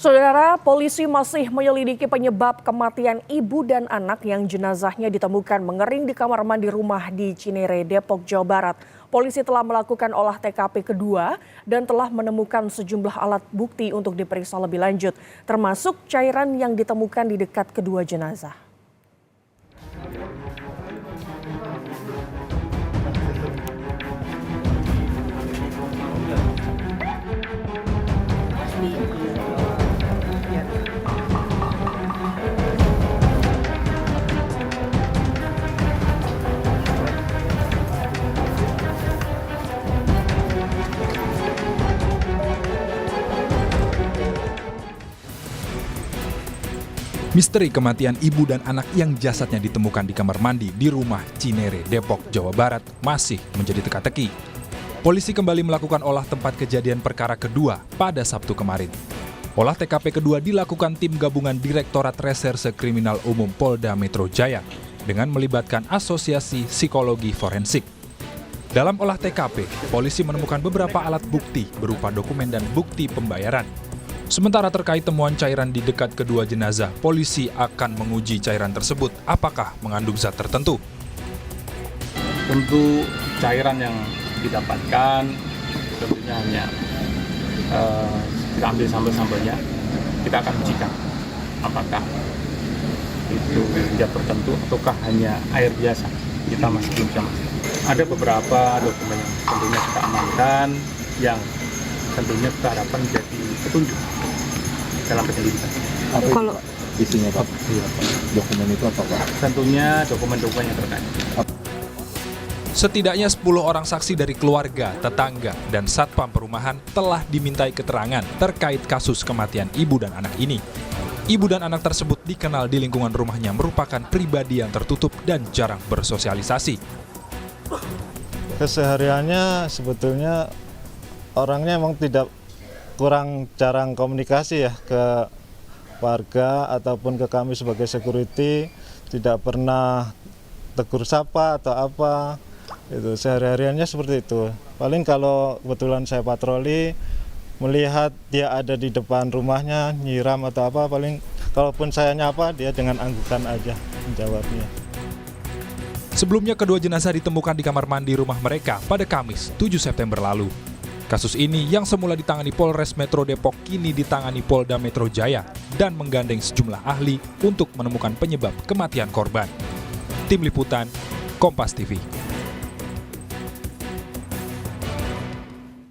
Saudara, polisi masih menyelidiki penyebab kematian ibu dan anak yang jenazahnya ditemukan mengering di kamar mandi rumah di Cinere, Depok, Jawa Barat. Polisi telah melakukan olah TKP kedua dan telah menemukan sejumlah alat bukti untuk diperiksa lebih lanjut, termasuk cairan yang ditemukan di dekat kedua jenazah. Misteri kematian ibu dan anak yang jasadnya ditemukan di kamar mandi di rumah Cinere, Depok, Jawa Barat masih menjadi teka-teki. Polisi kembali melakukan olah tempat kejadian perkara kedua pada Sabtu kemarin. Olah TKP kedua dilakukan tim gabungan Direktorat Reserse Kriminal Umum Polda Metro Jaya dengan melibatkan Asosiasi Psikologi Forensik. Dalam olah TKP, polisi menemukan beberapa alat bukti berupa dokumen dan bukti pembayaran. Sementara terkait temuan cairan di dekat kedua jenazah, polisi akan menguji cairan tersebut apakah mengandung zat tertentu. Tentu cairan yang didapatkan tentunya hanya kita ambil sampel-sampelnya, kita akan ujikan apakah itu zat tertentu ataukah hanya air biasa. Kita masih belum bisa memastikan. Ada beberapa dokumen yang tentunya kita amankan yang tentunya kita harapkan menjadi petunjuk dalam penyelidikan. Kalau isinya Pak, dokumen itu apa Pak? Tentunya dokumen-dokumen yang terkait. Setidaknya 10 orang saksi dari keluarga, tetangga, dan satpam perumahan telah dimintai keterangan terkait kasus kematian ibu dan anak ini. Ibu dan anak tersebut dikenal di lingkungan rumahnya merupakan pribadi yang tertutup dan jarang bersosialisasi. Kesehariannya sebetulnya orangnya emang jarang komunikasi ya ke warga ataupun ke kami sebagai security, tidak pernah tegur sapa atau apa. Itu sehari-hariannya seperti itu. Paling kalau kebetulan saya patroli melihat dia ada di depan rumahnya nyiram atau apa, paling kalaupun saya nyapa dia dengan anggukan aja menjawabnya. Sebelumnya kedua jenazah ditemukan di kamar mandi rumah mereka pada Kamis 7 September lalu. Kasus ini yang semula ditangani Polres Metro Depok kini ditangani Polda Metro Jaya dan menggandeng sejumlah ahli untuk menemukan penyebab kematian korban. Tim Liputan, Kompas TV.